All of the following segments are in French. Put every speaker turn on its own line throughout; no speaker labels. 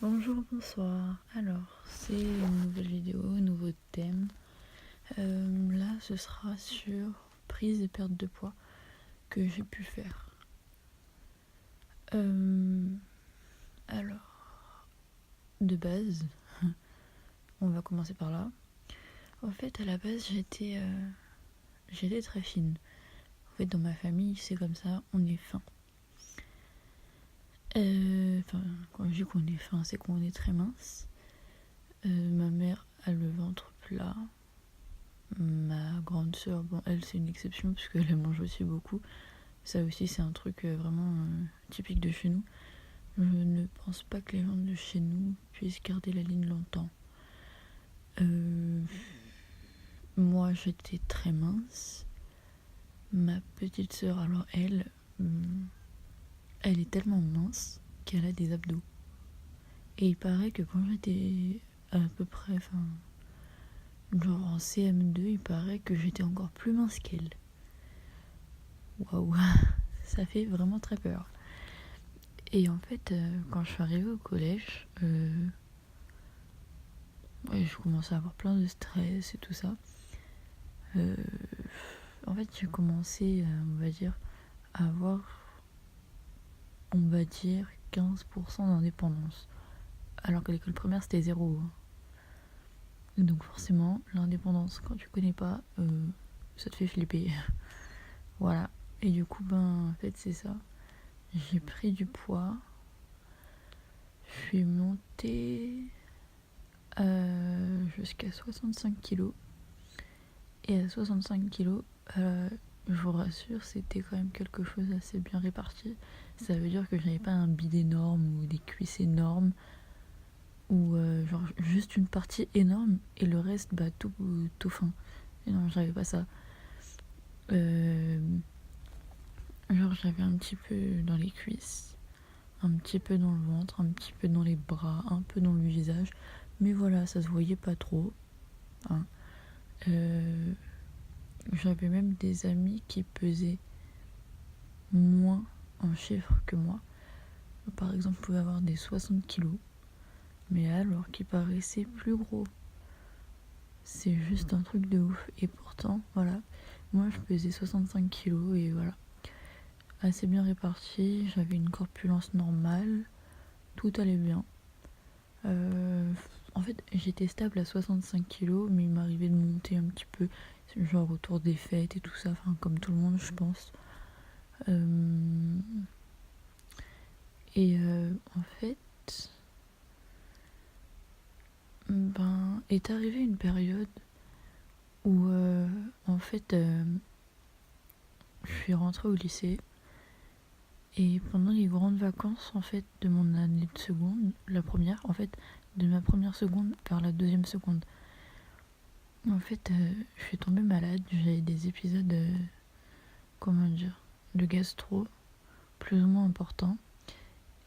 Bonjour, bonsoir. Alors, c'est une nouvelle vidéo, un nouveau thème. Là, ce sera sur prise et perte de poids que j'ai pu faire. Alors, de base, on va commencer par là. En fait, à la base, j'étais très fine. En fait, dans ma famille, c'est comme ça, on est fin. Quand je dis qu'on est fin, c'est qu'on est très mince. Ma mère a le ventre plat. Ma grande sœur, bon, elle, c'est une exception puisqu'elle mange aussi beaucoup. Ça aussi, c'est un truc vraiment typique de chez nous. Je ne pense pas que les gens de chez nous puissent garder la ligne longtemps. Moi, j'étais très mince. Ma petite sœur, alors elle est tellement mince qu'elle a des abdos. Et il paraît que quand j'étais à peu près, genre en CM2, il paraît que j'étais encore plus mince qu'elle. Waouh, ça fait vraiment très peur. Et en fait, quand je suis arrivée au collège, je commençais à avoir plein de stress et tout ça. En fait, j'ai commencé, à avoir, 15% d'indépendance. Alors que l'école primaire, c'était 0. Donc forcément, l'indépendance, quand tu connais pas, ça te fait flipper. Voilà. Et du coup, en fait, c'est ça. J'ai pris du poids. Je suis montée jusqu'à 65 kilos. Et à 65 kilos, je vous rassure, c'était quand même quelque chose d'assez bien réparti. Ça veut dire que j'avais pas un bide énorme ou des cuisses énormes ou genre juste une partie énorme et le reste tout fin. Et non, j'avais pas ça. Genre j'avais un petit peu dans les cuisses, un petit peu dans le ventre, un petit peu dans les bras, un peu dans le visage. Mais voilà, ça se voyait pas trop. Hein. J'avais même des amis qui pesaient moins en chiffres que moi. Par exemple, pouvait avoir des 60 kilos, mais alors qu'ils paraissaient plus gros. C'est juste un truc de ouf. Et pourtant, voilà, moi je pesais 65 kilos et voilà. Assez bien réparti, j'avais une corpulence normale, tout allait bien. En fait, j'étais stable à 65 kilos, mais il m'arrivait de monter un petit peu, genre autour des fêtes et tout ça, comme tout le monde, je pense. Et en fait, est arrivée une période où, je suis rentrée au lycée. Et pendant les grandes vacances, en fait, de mon année de seconde, la première, en fait, de ma première seconde vers la deuxième seconde, en fait, je suis tombée malade. J'ai des épisodes, de gastro, plus ou moins importants.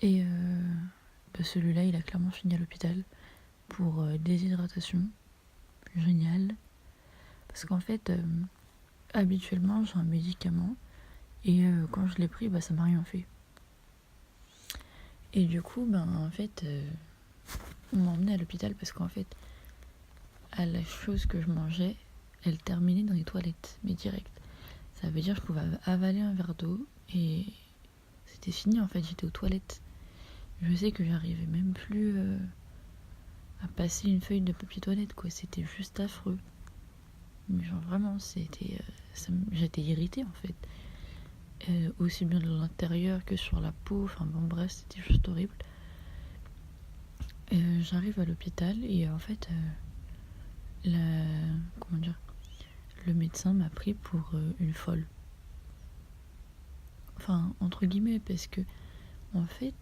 Et celui-là, il a clairement fini à l'hôpital pour déshydratation. Génial. Parce qu'en fait, habituellement, j'ai un médicament. Et quand je l'ai pris, ça m'a rien fait. Et du coup, on m'a emmené à l'hôpital parce qu'en fait, à la chose que je mangeais, elle terminait dans les toilettes, mais direct. Ça veut dire que je pouvais avaler un verre d'eau et c'était fini en fait, j'étais aux toilettes. Je sais que j'arrivais même plus à passer une feuille de papier toilette, quoi. C'était juste affreux. Mais genre vraiment, j'étais irritée en fait. Aussi bien de l'intérieur que sur la peau, bref, c'était juste horrible. J'arrive à l'hôpital et en fait, le médecin m'a pris pour une folle. Enfin, entre guillemets, parce que en fait,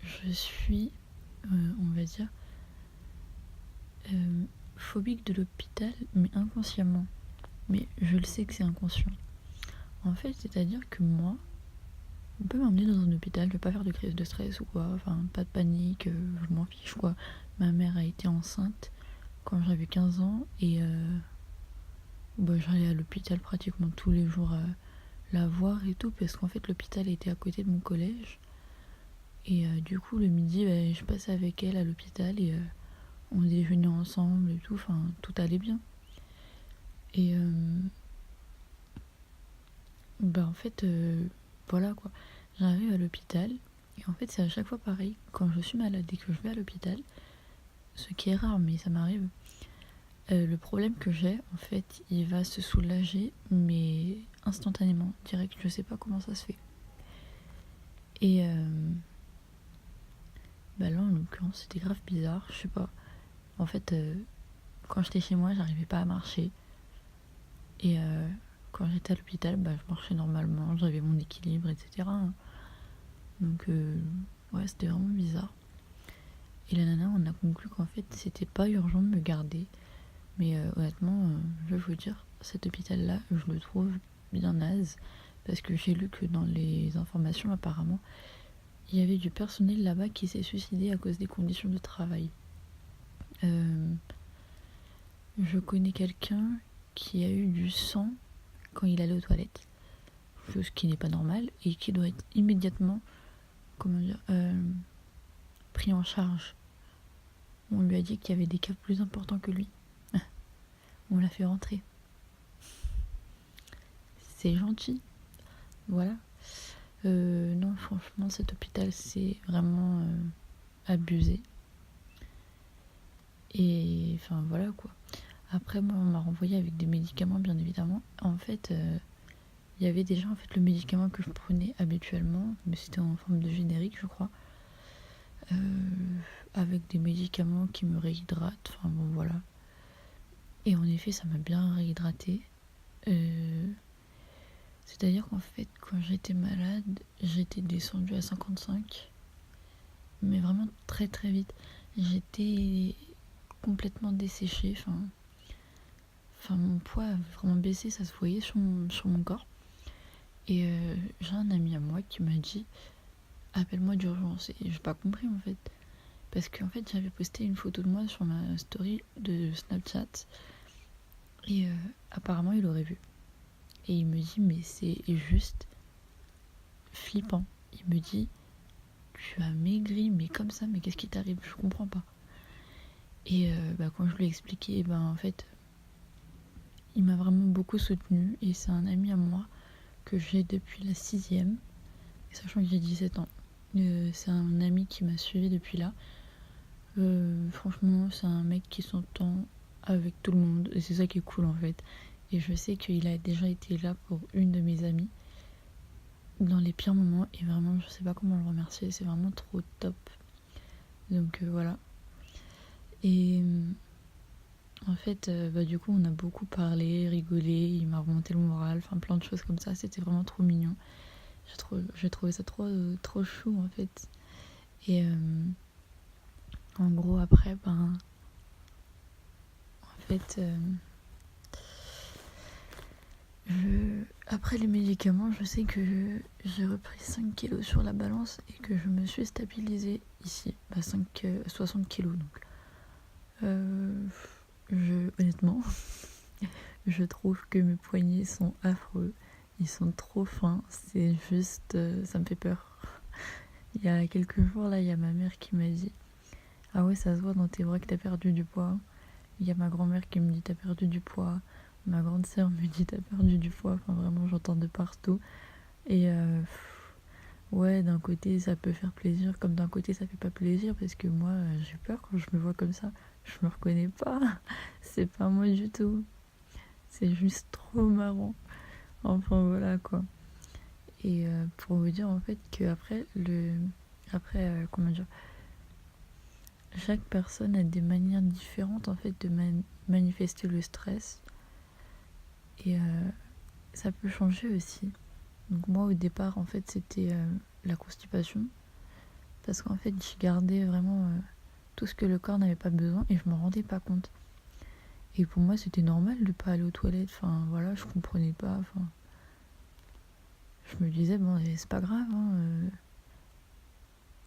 je suis, phobique de l'hôpital, mais inconsciemment. Mais je le sais que c'est inconscient. En fait, c'est-à-dire que moi, on peut m'emmener dans un hôpital, je vais pas faire de crise de stress ou quoi, pas de panique, je m'en fiche quoi. Ma mère a été enceinte quand j'avais 15 ans et j'allais à l'hôpital pratiquement tous les jours la voir et tout, parce qu'en fait l'hôpital était à côté de mon collège. Et du coup, le midi, je passais avec elle à l'hôpital et on déjeunait ensemble et tout. Enfin, tout allait bien. Et en fait, voilà quoi. J'arrive à l'hôpital et en fait, c'est à chaque fois pareil. Quand je suis malade et que je vais à l'hôpital, ce qui est rare, mais ça m'arrive, le problème que j'ai, en fait, il va se soulager, mais instantanément, direct. Je sais pas comment ça se fait. Et là, en l'occurrence, c'était grave bizarre. Je sais pas. En fait, quand j'étais chez moi, j'arrivais pas à marcher. Et quand j'étais à l'hôpital, je marchais normalement, j'avais mon équilibre, etc. Donc, ouais, c'était vraiment bizarre. Et la nana, on a conclu qu'en fait, c'était pas urgent de me garder. Mais honnêtement, je vais vous dire, cet hôpital-là, je le trouve bien naze. Parce que j'ai lu que dans les informations, apparemment, il y avait du personnel là-bas qui s'est suicidé à cause des conditions de travail. Je connais quelqu'un qui a eu du sang quand il allait aux toilettes. Chose qui n'est pas normale et qui doit être immédiatement, pris en charge. On lui a dit qu'il y avait des cas plus importants que lui. On l'a fait rentrer. C'est gentil. Voilà. Non, franchement, cet hôpital, c'est vraiment abusé. Et enfin, voilà quoi. Après, moi, on m'a renvoyé avec des médicaments, bien évidemment. En fait, il y avait déjà le médicament que je prenais habituellement, mais c'était en forme de générique, je crois. Avec des médicaments qui me réhydratent. Enfin, bon, voilà. Et en effet, ça m'a bien réhydraté. C'est-à-dire qu'en fait, quand j'étais malade, j'étais descendue à 55. Mais vraiment très très vite. J'étais complètement desséchée. Enfin, mon poids a vraiment baissé, ça se voyait sur mon corps. Et j'ai un ami à moi qui m'a dit appelle-moi d'urgence. Et j'ai pas compris en fait. Parce qu'en fait, j'avais posté une photo de moi sur ma story de Snapchat. Et apparemment, il aurait vu. Et il me dit, mais c'est juste flippant. Il me dit, tu as maigri, mais comme ça, mais qu'est-ce qui t'arrive? Je comprends pas. Et quand je lui ai expliqué, en fait, il m'a vraiment beaucoup soutenue. Et c'est un ami à moi que j'ai depuis la 6e, sachant que j'ai 17 ans. C'est un ami qui m'a suivi depuis là. Franchement, c'est un mec qui s'entend avec tout le monde. Et c'est ça qui est cool en fait. Et je sais qu'il a déjà été là pour une de mes amies dans les pires moments. Et vraiment, je sais pas comment le remercier. C'est vraiment trop top. Donc voilà. Et en fait, du coup, on a beaucoup parlé, rigolé. Il m'a remonté le moral. Enfin, plein de choses comme ça. C'était vraiment trop mignon. J'ai trouvé ça trop chou en fait. Et en gros, après, en fait, après les médicaments, je sais que j'ai repris 5 kilos sur la balance et que je me suis stabilisée ici, 60 kilos donc. Honnêtement, je trouve que mes poignets sont affreux, ils sont trop fins, c'est juste, ça me fait peur. Il y a quelques jours là, il y a ma mère qui m'a dit ah ouais, ça se voit dans tes bras que t'as perdu du poids. Il y a ma grand-mère qui me dit t'as perdu du poids. Ma grande sœur me dit t'as perdu du poids. Enfin vraiment j'entends de partout. Et ouais, d'un côté ça peut faire plaisir, comme d'un côté ça fait pas plaisir parce que moi j'ai peur quand je me vois comme ça. Je me reconnais pas. C'est pas moi du tout. C'est juste trop marrant. Enfin voilà quoi. Et pour vous dire en fait que comment dire, chaque personne a des manières différentes en fait de manifester le stress. Et ça peut changer aussi. Donc moi au départ en fait c'était la constipation. Parce qu'en fait je gardais vraiment tout ce que le corps n'avait pas besoin et je m'en rendais pas compte. Et pour moi c'était normal de pas aller aux toilettes. Enfin voilà, je comprenais pas. Enfin, je me disais bon c'est pas grave.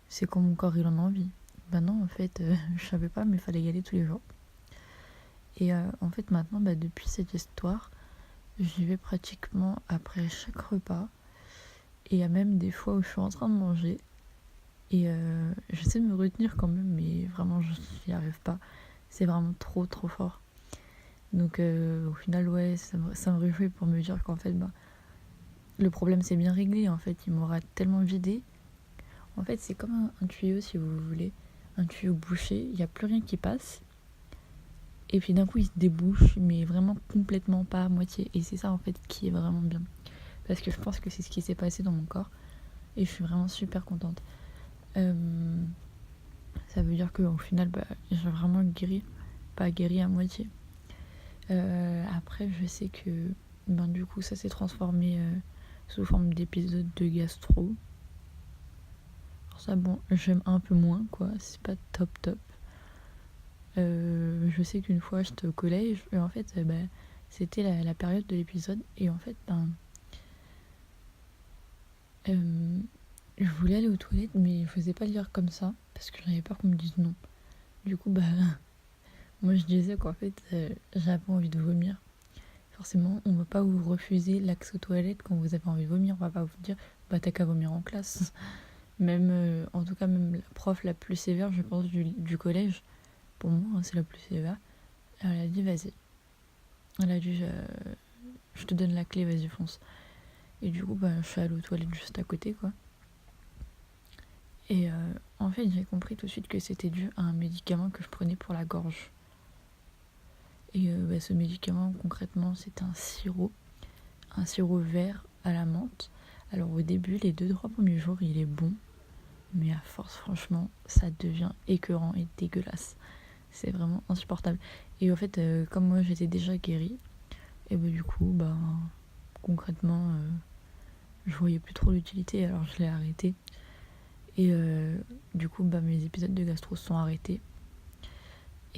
C'est quand mon corps il en a envie. Non en fait je savais pas mais il fallait y aller tous les jours. Et en fait maintenant depuis cette histoire, j'y vais pratiquement après chaque repas. Et il y a même des fois où je suis en train de manger Et j'essaie de me retenir quand même, mais vraiment, je n'y arrive pas. C'est vraiment trop, trop fort. Donc au final, ouais, ça me réjouit pour me dire qu'en fait, le problème c'est bien réglé. En fait, il m'aura tellement vidé. En fait, c'est comme un tuyau, si vous voulez. Un tuyau bouché, il n'y a plus rien qui passe. Et puis d'un coup, il se débouche, mais vraiment complètement, pas à moitié. Et c'est ça, en fait, qui est vraiment bien. Parce que je pense que c'est ce qui s'est passé dans mon corps. Et je suis vraiment super contente. Ça veut dire qu'au final, j'ai vraiment guéri. Pas guéri à moitié. Après, je sais que du coup, ça s'est transformé sous forme d'épisodes de gastro. Alors ça, bon, j'aime un peu moins, quoi. C'est pas top top. Je sais qu'une fois, j'étais au collège et en fait, c'était la période de l'épisode. Et en fait, je voulais aller aux toilettes, mais je faisais pas le dire comme ça parce que j'avais peur qu'on me dise non. Du coup, moi je disais qu'en fait, j'avais pas envie de vomir. Forcément, on va pas vous refuser l'accès aux toilettes quand vous avez envie de vomir. On va pas vous dire, t'as qu'à vomir en classe. Même, en tout cas, même la prof la plus sévère, je pense, du collège, pour moi, c'est la plus sévère. Elle a dit, vas-y. Elle a dit, je te donne la clé, vas-y, fonce. Et du coup, je suis allée aux toilettes juste à côté, quoi. Et en fait, j'ai compris tout de suite que c'était dû à un médicament que je prenais pour la gorge. Et ce médicament, concrètement, c'est un sirop vert à la menthe. Alors au début, les 2-3 premiers jours, il est bon, mais à force, franchement, ça devient écœurant et dégueulasse. C'est vraiment insupportable. Et au fait, comme moi, j'étais déjà guérie, et du coup, concrètement, je voyais plus trop l'utilité, alors je l'ai arrêté. Et du coup, mes épisodes de gastro se sont arrêtés.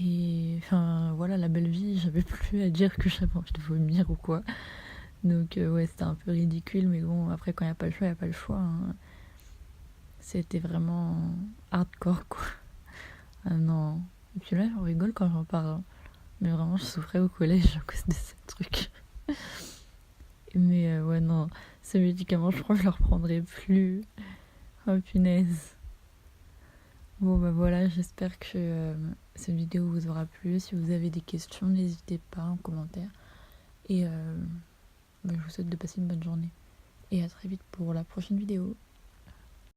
Et enfin, voilà, la belle vie, j'avais plus à dire que j'avais envie de vomir ou quoi. Donc ouais, c'était un peu ridicule, mais bon, après quand il n'y a pas le choix, il n'y a pas le choix. Hein. C'était vraiment hardcore, quoi. Ah non. Et puis là, j'en rigole quand j'en parle. Hein. Mais vraiment, je souffrais au collège à cause de ce truc. Mais ouais, non, ce médicament, je crois que je le reprendrai plus. Oh punaise. Bon, voilà, j'espère que cette vidéo vous aura plu. Si vous avez des questions, n'hésitez pas en commentaire. Et je vous souhaite de passer une bonne journée. Et à très vite pour la prochaine vidéo.